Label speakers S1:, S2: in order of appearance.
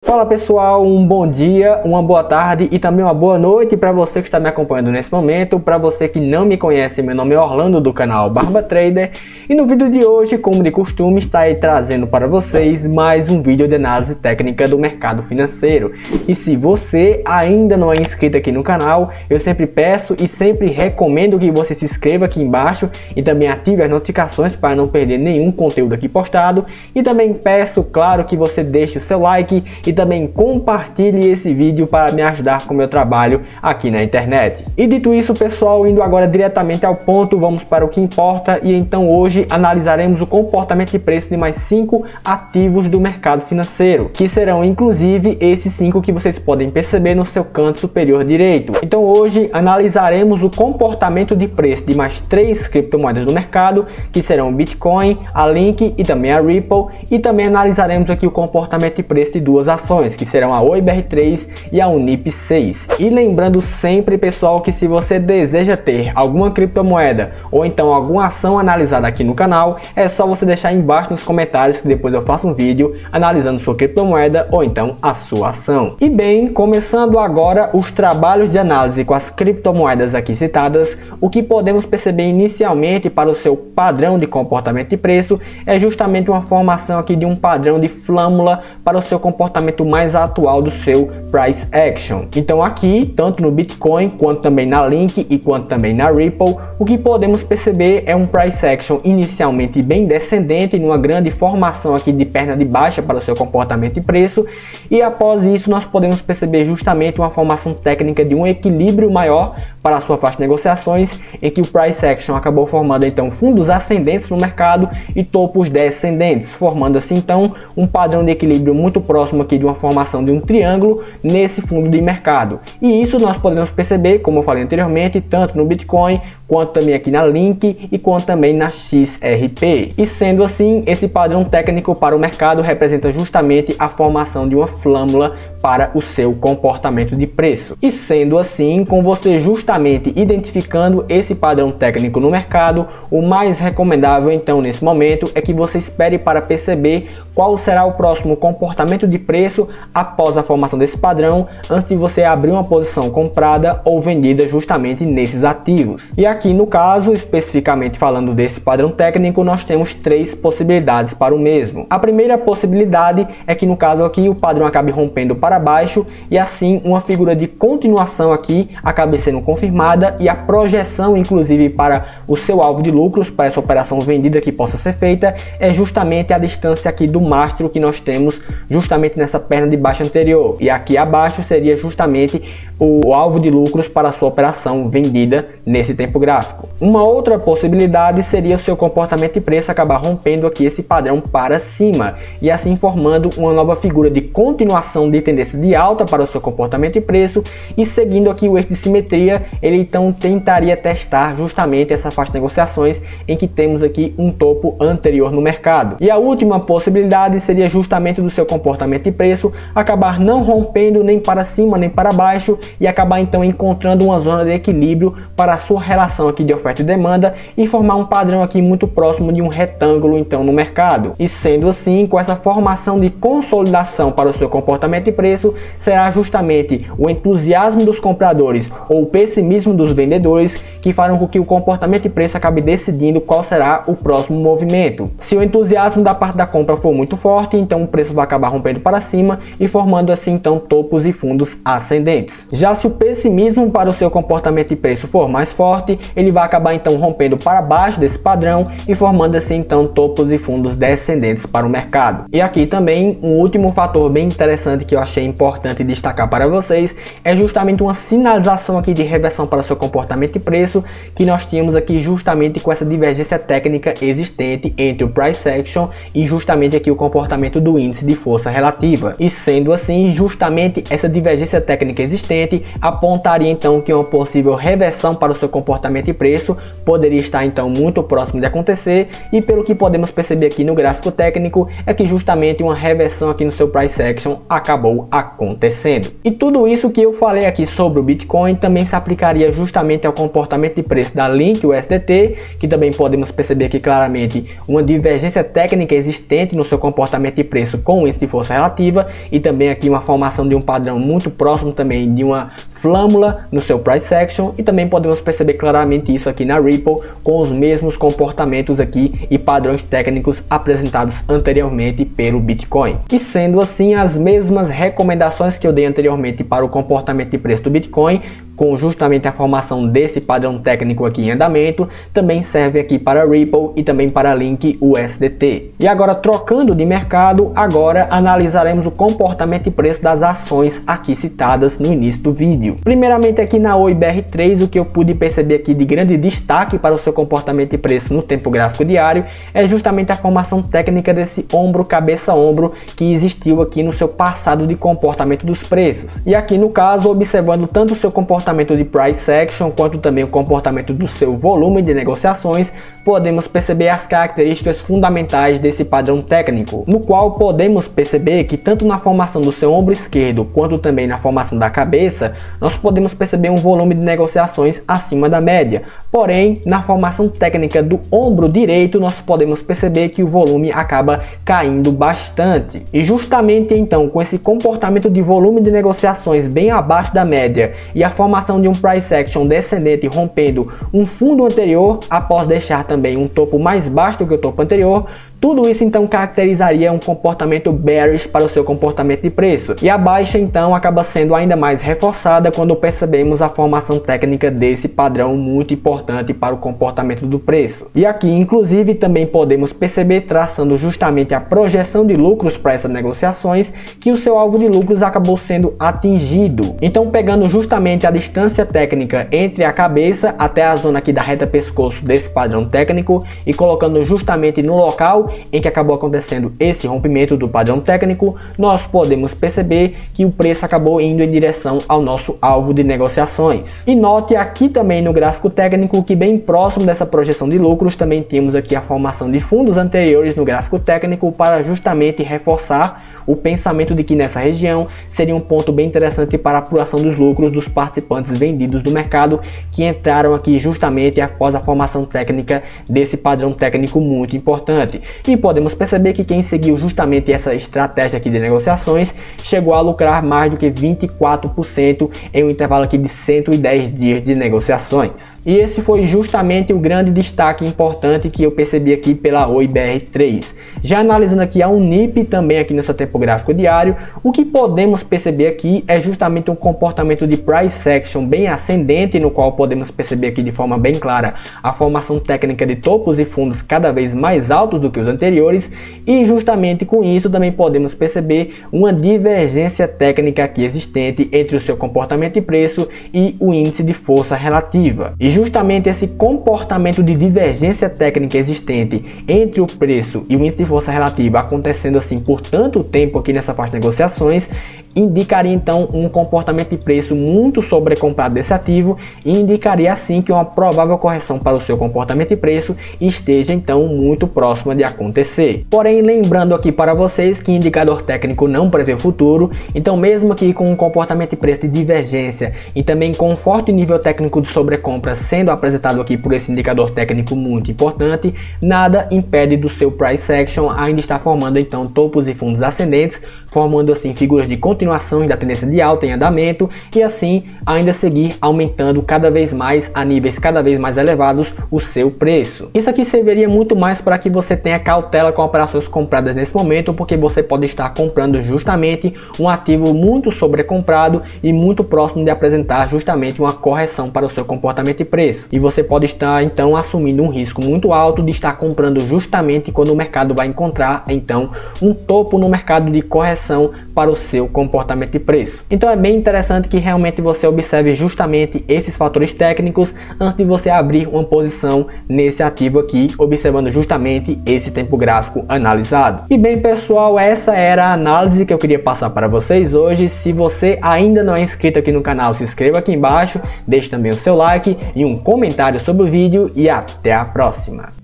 S1: Fala pessoal, um bom dia, uma boa tarde e também uma boa noite para você que está me acompanhando nesse momento. Para você que não me conhece, meu nome é Orlando do canal Barba Trader e no vídeo de hoje, como de costume, estarei trazendo para vocês mais um vídeo de análise técnica do mercado financeiro. E se você ainda não é inscrito aqui no canal, eu sempre peço e sempre recomendo que você se inscreva aqui embaixo e também ative as notificações para não perder nenhum conteúdo aqui postado. E também peço, claro, que você deixe o seu like e também compartilhe esse vídeo para me ajudar com o meu trabalho aqui na internet. E dito isso, pessoal, indo agora diretamente ao ponto, vamos para o que importa. E então hoje analisaremos o comportamento de preço de mais 5 ativos do mercado financeiro, que serão inclusive esses 5 que vocês podem perceber no seu canto superior direito. Então hoje analisaremos o comportamento de preço de mais 3 criptomoedas do mercado, que serão o Bitcoin, a Link e também a Ripple. E também analisaremos aqui o comportamento de preço de duas ações, que serão a Oi BR3 e a Unip 6. E lembrando sempre, pessoal, que se você deseja ter alguma criptomoeda ou então alguma ação analisada aqui no canal, é só você deixar aí embaixo nos comentários que depois eu faço um vídeo analisando sua criptomoeda ou então a sua ação. E bem, começando agora os trabalhos de análise com as criptomoedas aqui citadas, o que podemos perceber inicialmente para o seu padrão de comportamento de preço é justamente uma formação aqui de um padrão de flâmula para o seu comportamento mais atual do seu price action. Então aqui, tanto no Bitcoin quanto também na Link e quanto também na Ripple, o que podemos perceber é um price action inicialmente bem descendente, numa grande formação aqui de perna de baixa para o seu comportamento de preço, e após isso nós podemos perceber justamente uma formação técnica de um equilíbrio maior para a sua faixa de negociações, em que o price action acabou formando então fundos ascendentes no mercado e topos descendentes, formando assim então um padrão de equilíbrio muito próximo aqui de uma formação de um triângulo nesse fundo de mercado. E isso nós podemos perceber, como eu falei anteriormente, tanto no Bitcoin quanto também aqui na Link e quanto também na XRP. E sendo assim, esse padrão técnico para o mercado representa justamente a formação de uma flâmula para o seu comportamento de preço. E sendo assim, com você justamente identificando esse padrão técnico no mercado, o mais recomendável então nesse momento é que você espere para perceber qual será o próximo comportamento de preço após a formação desse padrão, antes de você abrir uma posição comprada ou vendida justamente nesses ativos. E aqui no caso, especificamente falando desse padrão técnico, nós temos 3 possibilidades para o mesmo. A primeira possibilidade é que no caso aqui o padrão acabe rompendo para baixo e assim uma figura de continuação aqui acabe sendo confirmada e a projeção inclusive para o seu alvo de lucros para essa operação vendida que possa ser feita é justamente a distância aqui do mastro que nós temos justamente nessa perna de baixa anterior, e aqui abaixo seria justamente o alvo de lucros para a sua operação vendida nesse tempo gráfico. Uma outra possibilidade seria o seu comportamento de preço acabar rompendo aqui esse padrão para cima e assim formando uma nova figura de continuação de tendência de alta para o seu comportamento de preço, e seguindo aqui o eixo de simetria, ele então tentaria testar justamente essa faixa de negociações em que temos aqui um topo anterior no mercado. E a última possibilidade seria justamente do seu comportamento de preço acabar não rompendo nem para cima nem para baixo e acabar então encontrando uma zona de equilíbrio para a sua relação aqui de oferta e demanda e formar um padrão aqui muito próximo de um retângulo então no mercado. E sendo assim, com essa formação de consolidação para o seu comportamento de preço, será justamente o entusiasmo dos compradores ou o pessimismo dos vendedores que farão com que o comportamento de preço acabe decidindo qual será o próximo movimento. Se o entusiasmo da parte da compra for muito forte, então o preço vai acabar rompendo para cima e formando assim então topos e fundos ascendentes. Já se o pessimismo para o seu comportamento de preço for mais forte, ele vai acabar então rompendo para baixo desse padrão e formando assim então topos e fundos descendentes para o mercado. E aqui também um último fator bem interessante que eu achei importante destacar para vocês é justamente uma sinalização aqui de reversão para o seu comportamento de preço que nós tínhamos aqui justamente com essa divergência técnica existente entre o price action e justamente aqui o comportamento do índice de força relativa. E sendo assim, justamente essa divergência técnica existente apontaria então que uma possível reversão para o seu comportamento comportamento e preço poderia estar então muito próximo de acontecer, e pelo que podemos perceber aqui no gráfico técnico é que justamente uma reversão aqui no seu price action acabou acontecendo. E tudo isso que eu falei aqui sobre o Bitcoin também se aplicaria justamente ao comportamento de preço da Link USDT, que também podemos perceber aqui claramente uma divergência técnica existente no seu comportamento de preço com o índice de força relativa, e também aqui uma formação de um padrão muito próximo também de uma flâmula no seu price action, e também podemos perceber claramente isso aqui na Ripple com os mesmos comportamentos aqui e padrões técnicos apresentados anteriormente pelo Bitcoin. E sendo assim, as mesmas recomendações que eu dei anteriormente para o comportamento de preço do Bitcoin, com justamente a formação desse padrão técnico aqui em andamento, também serve aqui para Ripple e também para Link USDT. E agora, trocando de mercado, agora analisaremos o comportamento e preço das ações aqui citadas no início do vídeo. Primeiramente aqui na Oi BR3, o que eu pude perceber aqui de grande destaque para o seu comportamento e preço no tempo gráfico diário é justamente a formação técnica desse ombro, cabeça, ombro que existiu aqui no seu passado de comportamento dos preços. E aqui no caso, observando tanto o seu comportamento de price action quanto também o comportamento do seu volume de negociações, podemos perceber as características fundamentais desse padrão técnico, no qual podemos perceber que tanto na formação do seu ombro esquerdo quanto também na formação da cabeça, nós podemos perceber um volume de negociações acima da média. Porém, na formação técnica do ombro direito, nós podemos perceber que o volume acaba caindo bastante. E justamente então, com esse comportamento de volume de negociações bem abaixo da média e a formação de um price action descendente rompendo um fundo anterior após deixar também um topo mais baixo do que o topo anterior, tudo isso então caracterizaria um comportamento bearish para o seu comportamento de preço. E a baixa então acaba sendo ainda mais reforçada quando percebemos a formação técnica desse padrão muito importante para o comportamento do preço. E aqui inclusive também podemos perceber, traçando justamente a projeção de lucros para essas negociações, que o seu alvo de lucros acabou sendo atingido. Então, pegando justamente a distância técnica entre a cabeça até a zona aqui da reta pescoço desse padrão técnico e colocando justamente no local em que acabou acontecendo esse rompimento do padrão técnico, nós podemos perceber que o preço acabou indo em direção ao nosso alvo de negociações. E note aqui também no gráfico técnico que bem próximo dessa projeção de lucros também temos aqui a formação de fundos anteriores no gráfico técnico para justamente reforçar o pensamento de que nessa região seria um ponto bem interessante para a apuração dos lucros dos participantes vendidos do mercado que entraram aqui justamente após a formação técnica desse padrão técnico muito importante. E podemos perceber que quem seguiu justamente essa estratégia aqui de negociações chegou a lucrar mais do que 24% em um intervalo aqui de 110 dias de negociações. E esse foi justamente o grande destaque importante que eu percebi aqui pela Oi BR3. Já analisando aqui a Unip também aqui no seu tempo gráfico diário, o que podemos perceber aqui é justamente um comportamento de price action bem ascendente, no qual podemos perceber aqui de forma bem clara a formação técnica de topos e fundos cada vez mais altos do que os anteriores, e justamente com isso também podemos perceber uma divergência técnica aqui existente entre o seu comportamento de preço e o índice de força relativa. E justamente esse comportamento de divergência técnica existente entre o preço e o índice de força relativa acontecendo assim por tanto tempo aqui nessa faixa de negociações, indicaria então um comportamento de preço muito sobrecomprado desse ativo e indicaria assim que uma provável correção para o seu comportamento de preço esteja então muito próxima de acontecer. Porém, lembrando aqui para vocês que indicador técnico não prevê o futuro, então mesmo aqui com um comportamento de preço de divergência e também com um forte nível técnico de sobrecompra sendo apresentado aqui por esse indicador técnico muito importante, nada impede do seu price action ainda estar formando então topos e fundos ascendentes, formando assim figuras de continuação da tendência de alta em andamento e assim ainda seguir aumentando cada vez mais a níveis cada vez mais elevados o seu preço. Isso aqui serviria muito mais para que você tenha cautela com operações compradas nesse momento, porque você pode estar comprando justamente um ativo muito sobrecomprado e muito próximo de apresentar justamente uma correção para o seu comportamento de preço. E você pode estar então assumindo um risco muito alto de estar comprando justamente quando o mercado vai encontrar então um topo no mercado de correção para o seu comportamento de preço. Então é bem interessante que realmente você observe justamente esses fatores técnicos antes de você abrir uma posição nesse ativo aqui, observando justamente esse tempo gráfico analisado. E bem pessoal, essa era a análise que eu queria passar para vocês hoje. Se você ainda não é inscrito aqui no canal, se inscreva aqui embaixo, deixe também o seu like e um comentário sobre o vídeo e até a próxima.